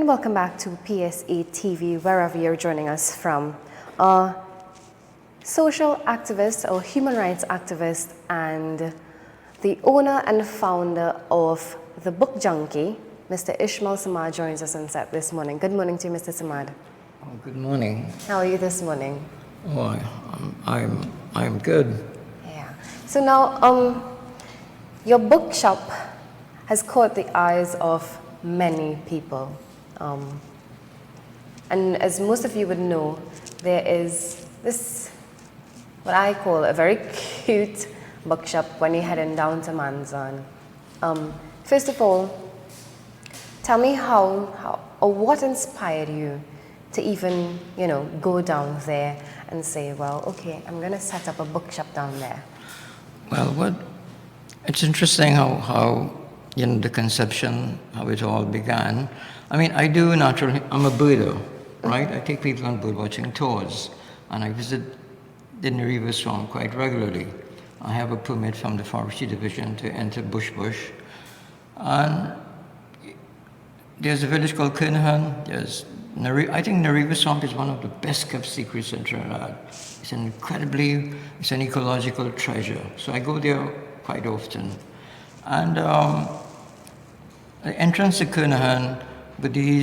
welcome back to PSA TV, wherever you're joining us from. A social activist or human rights activist and the owner and founder of the book Junkie, Mr. Ishmael Samad, joins us on set this morning. Good morning to you, Mr. Samad. Oh, good morning. How are you this morning? Oh, I'm good. Yeah. So now, your bookshop has caught the eyes of many people. And as most of you would know, there is this, what I call a very cute bookshop when you're heading down to Manzan. First of all, tell me how or what inspired you to even, go down there and say, well, okay, I'm going to set up a bookshop down there. Well, it's interesting how the conception, how it all began. I mean, I'm a birder, right? I take people on bird watching tours, and I visit the Nariva Swamp quite regularly. I have a permit from the Forestry Division to enter Bush. And there's a village called Kernahan. I think Nariva Swamp is one of the best kept secrets in Trinidad. It's an ecological treasure. So I go there quite often. And the entrance to Kernahan, with the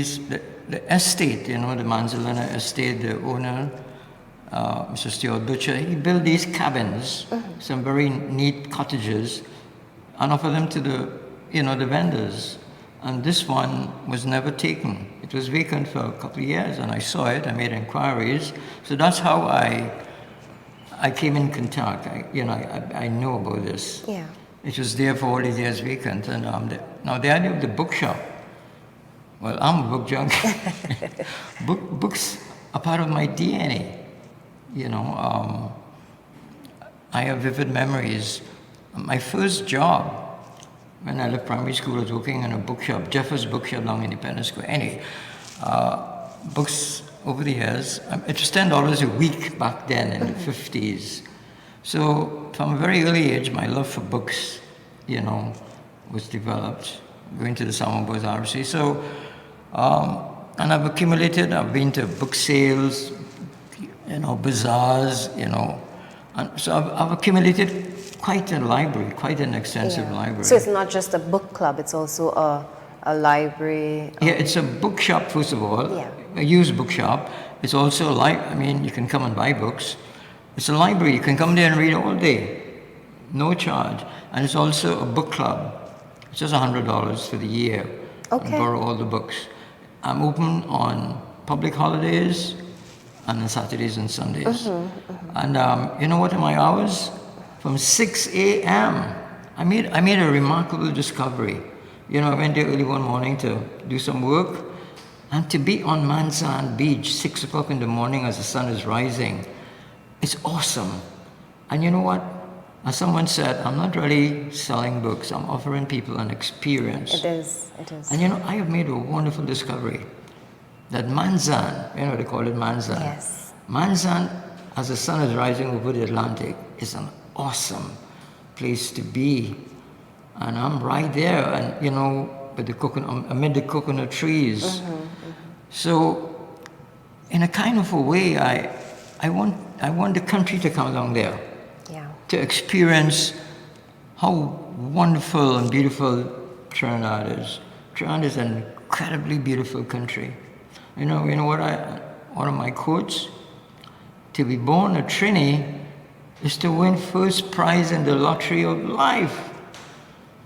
estate, the Manzalana estate, the owner, Mr. Stuart Butcher, he built these cabins, some very neat cottages, and offered them to the vendors. And this one was never taken. It was vacant for a couple of years, and I saw it. I made inquiries. So that's how I came in contact. I know about this. Yeah. It was there for all these years vacant. And now the idea of the bookshop, well, I'm a book junkie. Books are part of my DNA. I have vivid memories. My first job, when I left primary school, I was working in a bookshop, Jeffers Bookshop along Independence Square. Anyway, books over the years, it was $10 a week back then in the 50s. So from a very early age, my love for books, was developed, going to the Summer Boys RC. So, and I've been to book sales, bazaars, and so I've accumulated quite a library, quite an extensive library. So it's not just a book club, it's also a library. Yeah, it's a bookshop, first of all, Yeah. a used bookshop. It's also you can come and buy books. It's a library, you can come there and read all day, no charge. And it's also a book club. It's just $100 for the year. Okay. And borrow all the books. I'm open on public holidays and on Saturdays and Sundays. And you know what are my hours? From 6 a.m. I made a remarkable discovery. I went there early one morning to do some work, and to be on Manzan Beach 6 o'clock in the morning as the sun is rising, it's awesome. And you know what? As someone said, I'm not really selling books. I'm offering people an experience. It is. And I have made a wonderful discovery that Manzan, they call it Manzan. Yes. Manzan, as the sun is rising over the Atlantic, is an awesome place to be. And I'm right there, and with amid the coconut trees. So, in a kind of a way, I want the country to come along there. Yeah. To experience how wonderful and beautiful Trinidad is. Trinidad is an incredibly beautiful country. You know what one of my quotes? To be born a Trini is to win first prize in the lottery of life.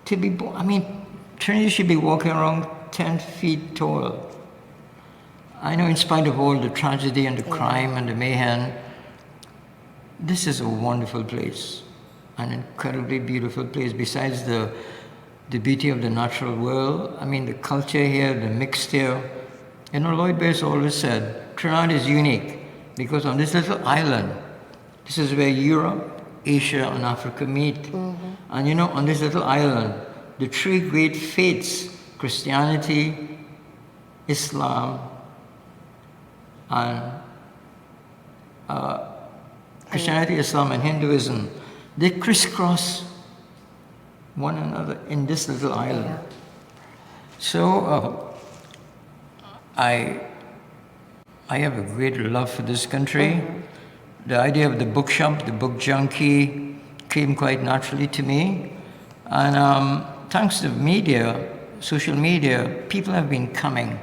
To be born, Trini should be walking around 10 feet tall. I know in spite of all the tragedy and the crime and the mayhem, this is a wonderful place, an incredibly beautiful place. Besides the beauty of the natural world, the culture here, the mixed here. Lloyd Bass always said, Trinidad is unique because on this little island, this is where Europe, Asia, and Africa meet. And on this little island, the three great faiths, Christianity, Islam, and Christianity, Islam, and Hinduism, they crisscross one another in this little island. So I have a great love for this country. The idea of the bookshop, the book junkie, came quite naturally to me. And thanks to media, social media, people have been coming.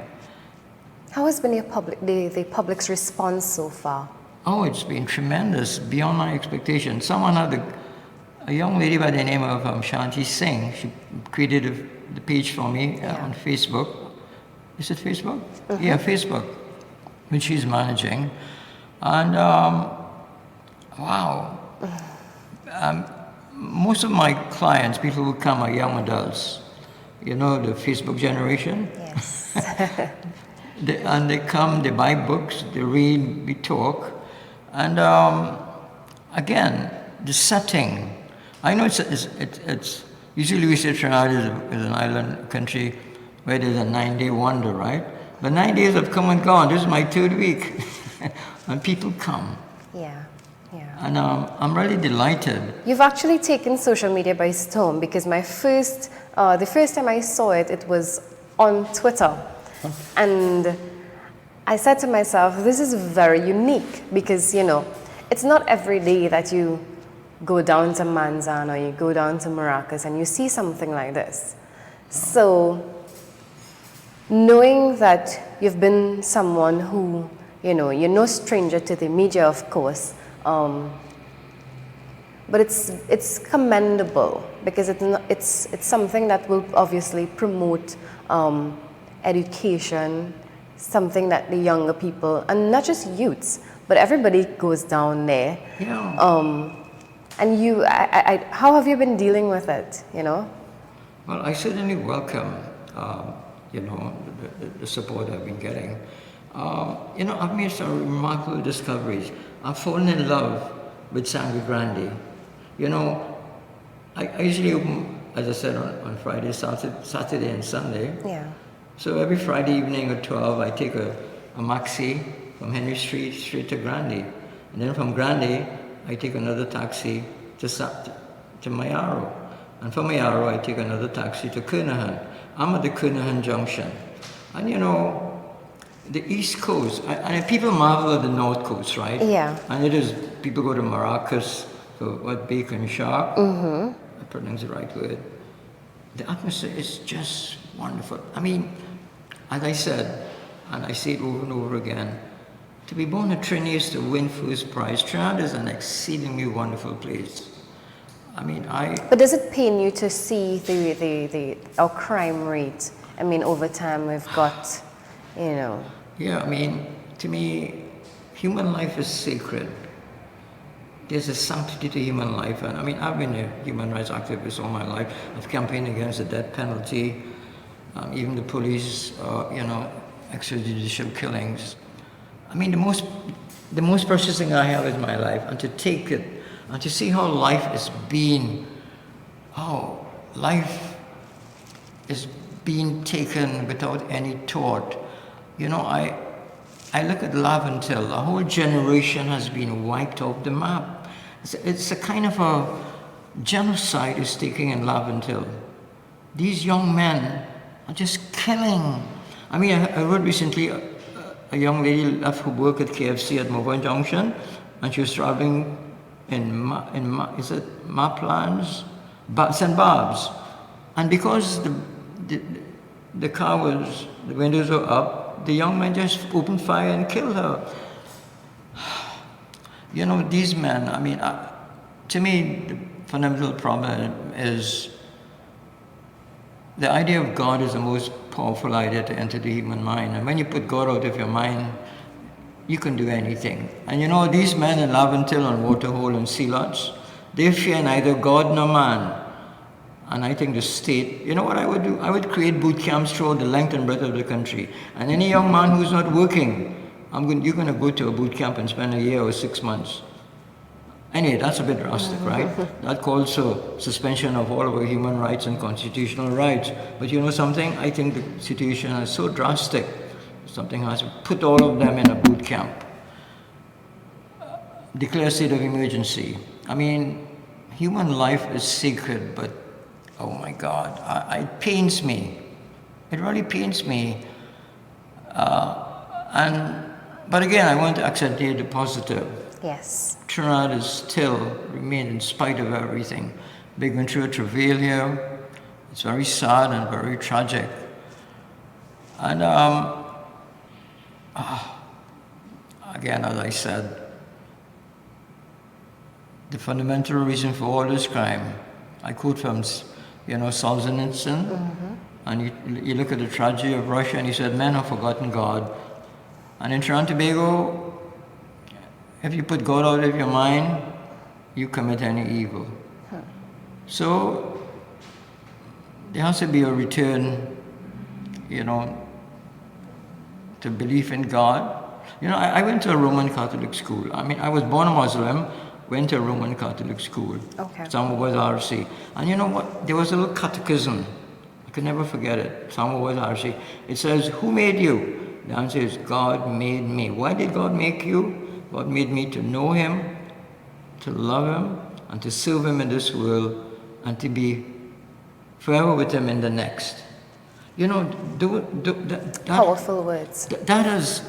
How has been the public's response so far? Oh, it's been tremendous, beyond my expectations. Someone had a young lady by the name of Shanti Singh. She created the page for me on Facebook. Is it Facebook? Yeah, Facebook, which she's managing. And wow, most of my clients, people who come are young adults. You know, the Facebook generation? Yes. And they come, they buy books, they read, we talk. And again, the setting. I know it's usually we say Trinidad is an island country where there's a 9-day wonder, right? But 9 days have come and gone. This is my 3rd week. And people come. Yeah, yeah. And I'm really delighted. You've actually taken social media by storm, because the first time I saw it, it was on Twitter. And I said to myself, this is very unique, because, you know, it's not every day that you go down to Manzan or you go down to Maracas and you see something like this. So, knowing that you've been someone who, you know, you're no stranger to the media, of course, but it's commendable, because it's something that will obviously promote education, something that the younger people, and not just youths, but everybody goes down there. Yeah. And how have you been dealing with it, you know? Well, I certainly welcome, you know, the support I've been getting. You know, I've made some remarkable discoveries. I've fallen in love with Sangre Grande. You know, I usually open, as I said, on Friday, Saturday and Sunday. Yeah. So every Friday evening at 12, I take a maxi from Henry Street straight to Grande. And then from Grande, I take another taxi to Mayaro. And from Mayaro, I take another taxi to Kernahan. I'm at the Kernahan Junction. And you know, the East Coast, and people marvel at the North Coast, right? Yeah. And it is, people go to Maracas for what, bacon shark? I pronounce the right word. The atmosphere is just wonderful. I mean, as I said, and I say it over and over again, to be born at Trinidad is to win first prize. Trinidad is an exceedingly wonderful place. I mean, But does it pain you to see our crime rate? I mean, over time we've got, you know. Yeah, I mean, to me, human life is sacred. There's a sanctity to human life. And I mean, I've been a human rights activist all my life. I've campaigned against the death penalty, even the police, you know, extrajudicial killings. I mean, the most precious thing I have is my life, and to take it, and to see how life is being taken without any thought. You know, I look at Laventille, a whole generation has been wiped off the map. It's a kind of a genocide is taking in Laventille. These young men are just killing. I mean, I read recently a young lady left her work at KFC at Mobile Junction, and she was traveling in Maplans? St. Barb's. And because the car was, the windows were up, the young man just opened fire and killed her. You know, these men, I mean, to me, the fundamental problem is the idea of God is the most powerful idea to enter the human mind. And when you put God out of your mind, you can do anything. And you know, these men in Laventille and Waterhole and Sea Lots, they fear neither God nor man. And I think the state, you know what I would do? I would create boot camps throughout the length and breadth of the country. And any young man who's not working, you're going to go to a boot camp and spend a year or 6 months. Anyway, that's a bit drastic, right? That calls for suspension of all of our human rights and constitutional rights. But you know something? I think the situation is so drastic. Something has to put all of them in a boot camp. Declare state of emergency. I mean, human life is sacred, but oh my God, it pains me. It really pains me But again, I want to accentuate the positive. Yes. Trinidad is still remained in spite of everything. They're going through a travail here. It's very sad and very tragic. And again, as I said, the fundamental reason for all this crime, I quote from, Solzhenitsyn, and you look at the tragedy of Russia, and he said, men have forgotten God. And in Trinidad and Tobago, if you put God out of your mind, you commit any evil. So there has to be a return, to belief in God. I went to a Roman Catholic school. I mean, I was born a Muslim, went to a Roman Catholic school. Okay. Some was RC. And you know what? There was a little catechism. I could never forget it. Some was RC. It says, who made you? The answer is, God made me. Why did God make you? God made me to know Him, to love Him, and to serve Him in this world, and to be forever with Him in the next. Powerful words. That is,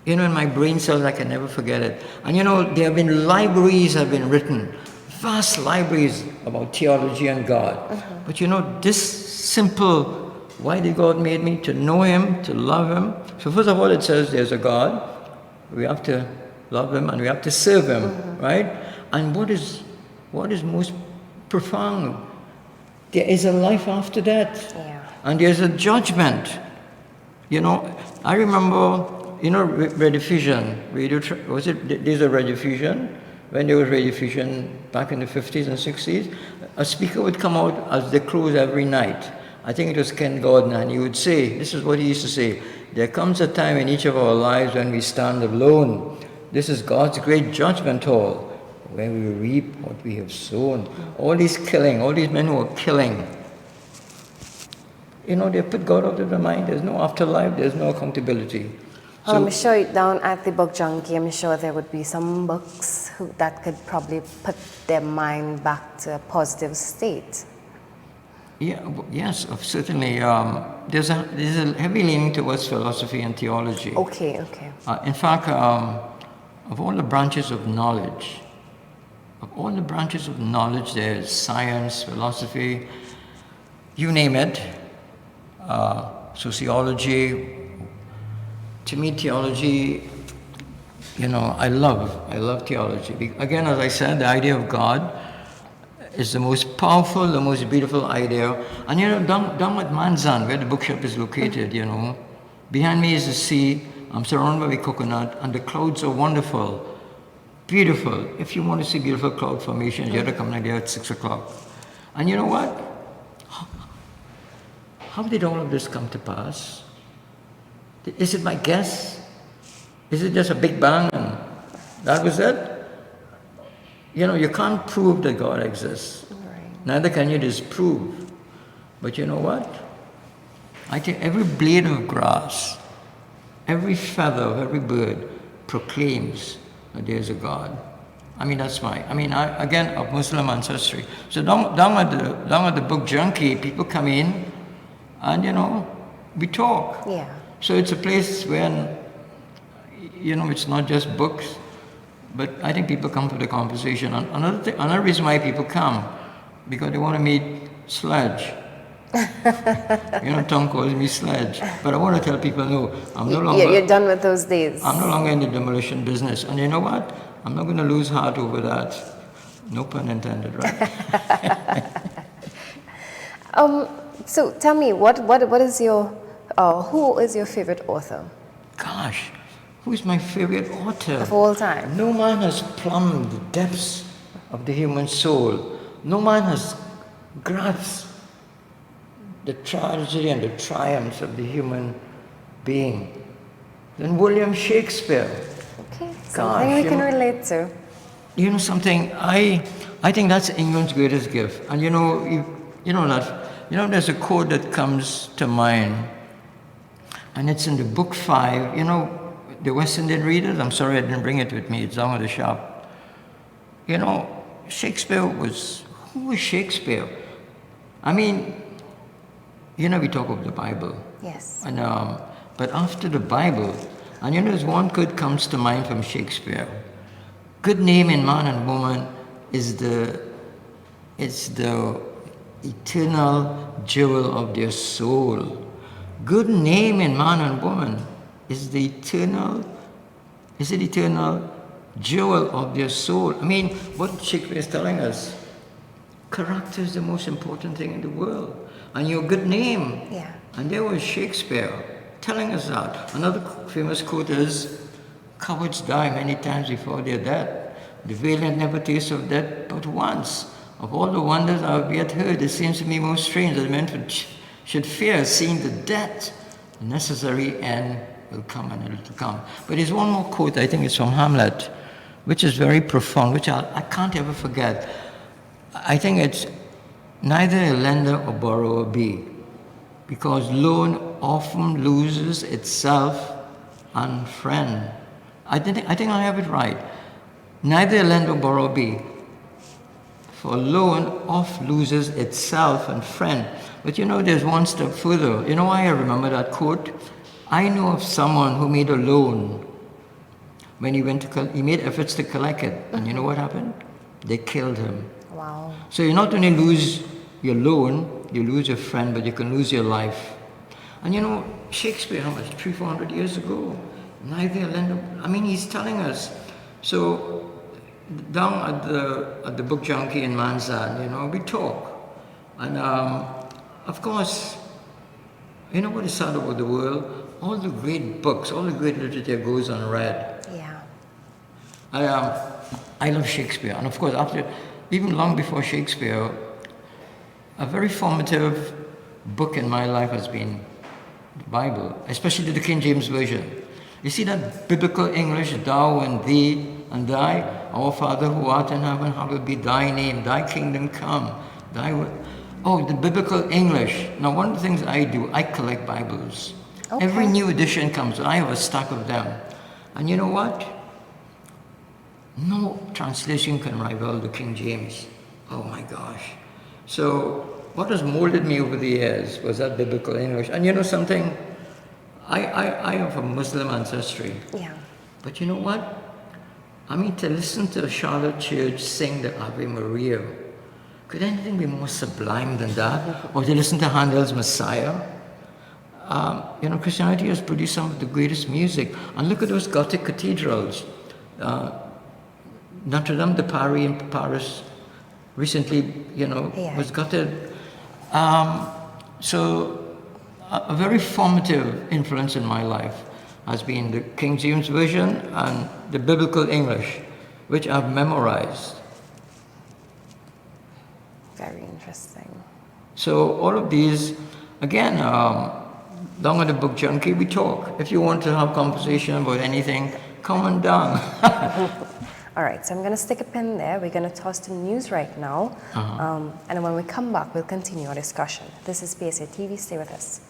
in my brain cells, I can never forget it. And there have been libraries have been written, vast libraries about theology and God. But this simple, why did God made me? To know Him, to love Him. So first of all, it says there's a God. We have to love Him and we have to serve Him, right? And what is most profound? There is a life after that. Yeah. And there's a judgment. I remember, Rediffusion, was it days of Rediffusion? When there was Rediffusion back in the 50s and 60s, a speaker would come out as they close every night. I think it was Ken Gordon, and he would say, this is what he used to say, there comes a time in each of our lives when we stand alone. This is God's great judgment hall, where we reap what we have sown. All these killing, all these men who are killing, they put God out of their mind. There's no afterlife, there's no accountability. Well, I'm sure down at the book Junkie, I'm sure there would be some books that could probably put their mind back to a positive state. Yeah, yes, certainly. There's a heavy leaning towards philosophy and theology. Okay. In fact, of all the branches of knowledge, there's science, philosophy, you name it, sociology. To me, theology, I love theology. Again, as I said, the idea of God is the most powerful, the most beautiful idea. And down at Manzan, where the bookshop is located, behind me is the sea. I'm surrounded by coconut, and the clouds are wonderful, beautiful. If you want to see beautiful cloud formations, you have to come down there at 6 o'clock. And you know what? How did all of this come to pass? Is it my guess? Is it just a big bang and that was it? You can't prove that God exists. Right. Neither can you disprove. But you know what? I think every blade of grass, every feather of every bird proclaims that there is a God. I mean, of Muslim ancestry. So down at the book Junkie, people come in and, we talk. Yeah. So it's a place where, it's not just books, but I think people come for the conversation. Another reason why people come, because they want to meet Sledge. Tom calls me Sledge. But I want to tell people, no, I'm no longer... You're done with those days. I'm no longer in the demolition business. And you know what? I'm not going to lose heart over that. No pun intended, right? So tell me, what is your... who is your favorite author? Gosh, who is my favorite author? Of all time. No man has plumbed the depths of the human soul. No man has grasped the tragedy and the triumphs of the human being than William Shakespeare. Okay, something we can relate to. Something, I think that's England's greatest gift. And there's a quote that comes to mind. And it's in the book 5, the West Indian readers. I'm sorry I didn't bring it with me. It's down at the shop. Shakespeare was, who was Shakespeare? I mean, we talk of the Bible. Yes. And, But after the Bible, and there's one quote comes to mind from Shakespeare. Good name in man and woman is the eternal jewel of their soul. Good name in man and woman is the eternal jewel of their soul. I mean, what Shakespeare is telling us, character is the most important thing in the world. And your good name. Yeah. And there was Shakespeare telling us that. Another famous quote is, cowards die many times before they're dead. The valiant never taste of death but once. Of all the wonders I have yet heard, it seems to me most strange that men should fear seeing the death. The necessary end will come and it will come. But there's one more quote, I think it's from Hamlet, which is very profound, which I can't ever forget. I think it's, neither a lender or borrower be, because loan often loses itself and friend. I think I have it right. Neither a lender or borrower be, for loan oft loses itself and friend. But there's one step further. You know why I remember that quote? I know of someone who made a loan. When he he made efforts to collect it. And you know what happened? They killed him. Wow. So you not only lose your loan, you lose your friend, but you can lose your life. And Shakespeare, how much? 300-400 years ago. Neither a lender. I mean, he's telling us. So down at the book Junkie in Manzan, we talk. And of course, what is sad about the world? All the great books, all the great literature goes unread. Yeah. I love Shakespeare. And of course, even long before Shakespeare, a very formative book in my life has been the Bible, especially the King James Version. You see that biblical English, thou and thee and thy, our Father who art in heaven, hallowed be thy name, thy kingdom come, thy will. Oh, the biblical English. Now, one of the things I do, I collect Bibles. Okay. Every new edition comes, I have a stack of them. And you know what? No translation can rival the King James. Oh my gosh. So what has molded me over the years was that biblical English. And something, I have a Muslim ancestry. Yeah. But you know what? I mean, to listen to a Charlotte Church sing the Ave Maria, could anything be more sublime than that? Or to listen to Handel's Messiah? Christianity has produced some of the greatest music. And look at those Gothic cathedrals. Notre Dame de Paris in Paris recently, was gutted. So a very formative influence in my life has been the King James Version and the biblical English, which I've memorized. Very interesting. So all of these, again, down at the book Junkie, we talk. If you want to have conversation about anything, come on down. All right, so I'm going to stick a pin there. We're going to toss to news right now. And when we come back, we'll continue our discussion. This is PSA TV. Stay with us.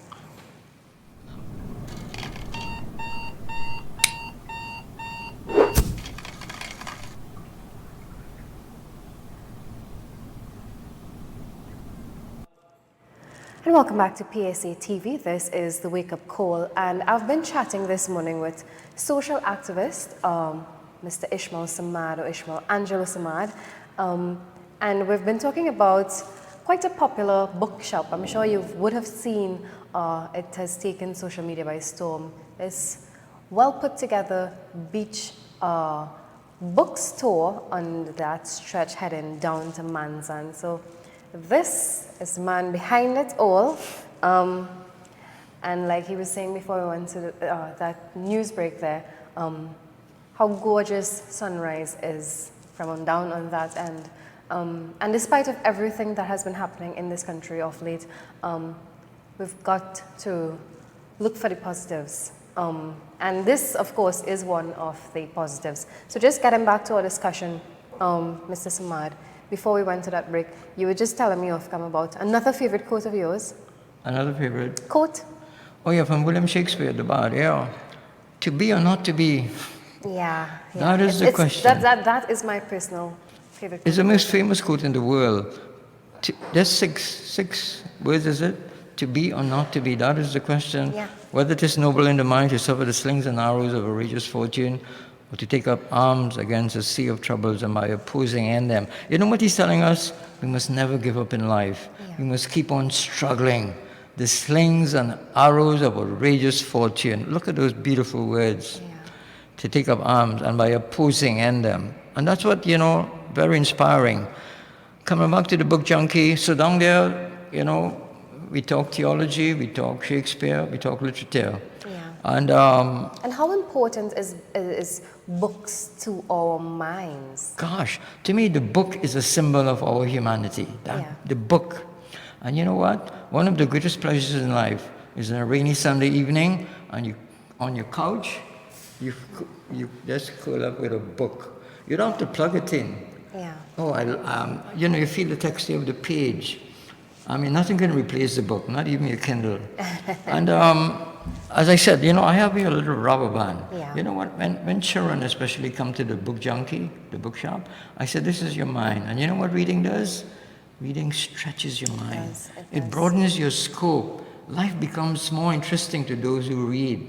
And welcome back to PSA TV. This is the Wake Up Call. And I've been chatting this morning with social activist, Mr. Ishmael Samad, or Ishmael Angelo Samad. And we've been talking about quite a popular bookshop. I'm sure you would have seen it has taken social media by storm. This well put together beach bookstore on that stretch heading down to Manzan. So this is the man behind it all. And like he was saying before we went to that news break there, how gorgeous sunrise is from on down on that end. And despite of everything that has been happening in this country of late, we've got to look for the positives. And this, of course, is one of the positives. So just getting back to our discussion, Mr. Samad, before we went to that break, you were just telling me off camera about another favorite quote of yours. Another favorite? Quote? Oh yeah, from William Shakespeare, the bard, yeah. To be or not to be? Yeah. That is the question. That is my personal favorite quote. It's the most famous quote in the world. There's six words, is it? to be or not to be, that is the question. Yeah. Whether it is noble in the mind to suffer the slings and arrows of outrageous fortune, or to take up arms against a sea of troubles and by opposing end them. You know what he's telling us? We must never give up in life. Yeah. We must keep on struggling. The slings and arrows of outrageous fortune. Look at those beautiful words. Yeah. To take up arms and by opposing end them. And that's what, very inspiring. Coming back to the book Junkie, so down there, we talk theology, we talk Shakespeare, we talk literature. Yeah. And how important is books to our minds? gosh, to me the book is a symbol of our humanity. The book. And you know what? One of the greatest pleasures in life is on a rainy Sunday evening, and you on your couch, you just curl up with a book. You don't have to plug it in. Yeah. Oh, you feel the texture of the page. I mean, nothing can replace the book, not even your Kindle. And as I said, I have here a little rubber band. Yeah. You know what? When children especially come to the book Junkie, the bookshop, I said, this is your mind. And you know what reading does? Reading stretches your mind. It broadens your scope. Life becomes more interesting to those who read.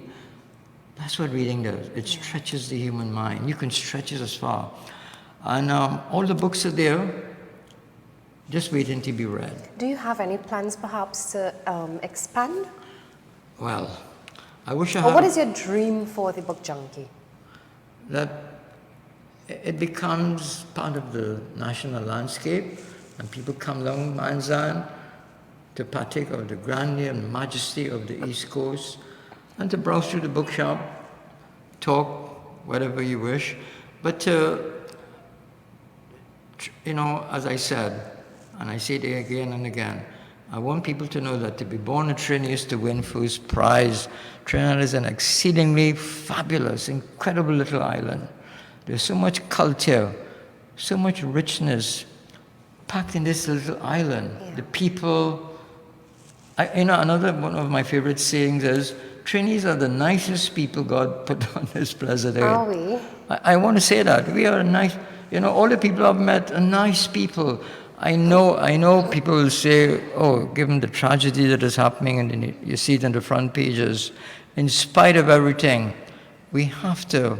That's what reading does. It stretches the human mind. You can stretch it as far. And all the books are there, just waiting to be read. Do you have any plans perhaps to expand? Well, I wish I Or had... what is your dream for the book Junkie? That it becomes part of the national landscape, and people come down Manzan to partake of the grandeur and majesty of the East Coast, and to browse through the bookshop, talk, whatever you wish. But, as I said, and I say it again and again, I want people to know that to be born in Trinidad is to win first prize. Trinidad is an exceedingly fabulous, incredible little island. There's so much culture, so much richness packed in this little island. Yeah. The people, another one of my favorite sayings is, Trinis are the nicest people God put on this blessed earth. Are we? I want to say that. We are nice, all the people I've met are nice people. I know people will say, oh, given the tragedy that is happening, and you see it in the front pages, in spite of everything, we have to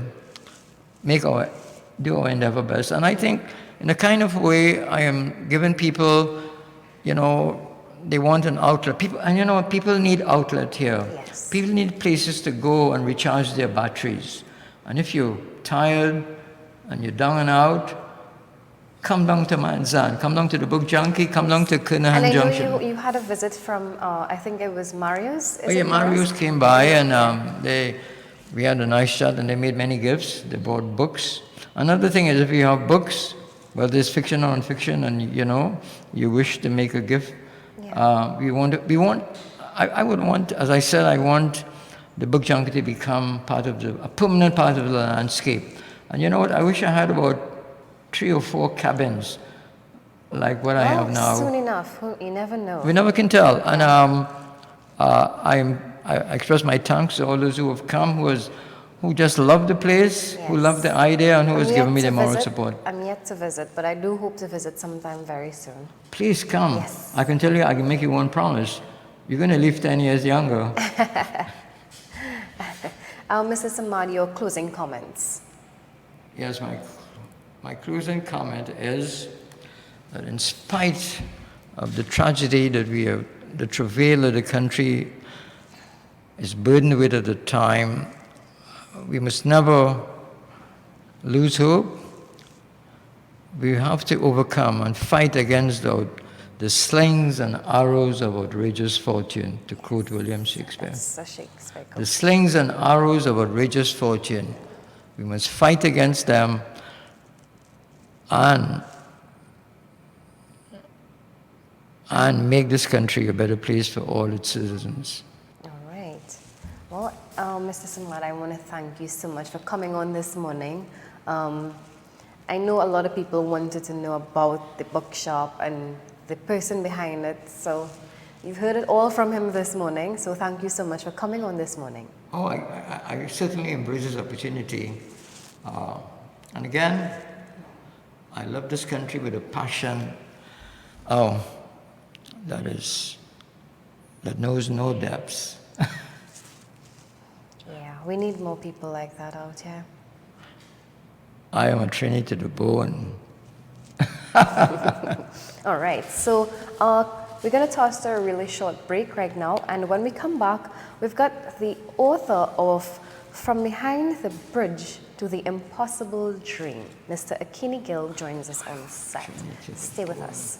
do our endeavor best. And I think in a kind of way, I am giving people, they want an outlet. People need outlet here. Yes. People need places to go and recharge their batteries. And if you're tired and you're down and out, come down to Manzan, come down to the book Junkie, come down to Kernahan Junction. And I know you had a visit from, I think it was Mario's. Mario's came by, and we had a nice chat, and they made many gifts. They bought books. Another thing is, if you have books, whether it's fiction or non-fiction, and you wish to make a gift, I would want, as I said, I want the book Junkie to become a permanent part of the landscape. And you know what? I wish I had about 3 or 4 cabins like what I have now. Soon enough. You never know. We never can tell. And I express my thanks to all those who have come, who just love the place, who love the idea, and who has given me the moral support. I'm yet to visit, but I do hope to visit sometime very soon. Please come. Yes. I can tell you, I can make you one promise. You're going to live 10 years younger. Mr. Samad, your closing comments. Yes, my closing comment is that in spite of the tragedy that the travail that the country is burdened with at the time, we must never lose hope. We have to overcome and fight against the slings and arrows of outrageous fortune, to quote William Shakespeare. That's a Shakespeare quote. The slings and arrows of outrageous fortune. We must fight against them and make this country a better place for all its citizens. All right. Well, Mr. Samad, I want to thank you so much for coming on this morning. I know a lot of people wanted to know about the bookshop and the person behind it, so you've heard it all from him this morning, so thank you so much for coming on this morning. Oh, I certainly embrace this opportunity. And again, I love this country with a passion. Oh, that is that knows no depths. Yeah, we need more people like that out here. I am a Trinity to the bone. All right, so we're going to toss to a really short break right now, and when we come back, we've got the author of From Behind the Bridge to the Impossible Dream. Mr. Akini Gill joins us on set. Stay with us.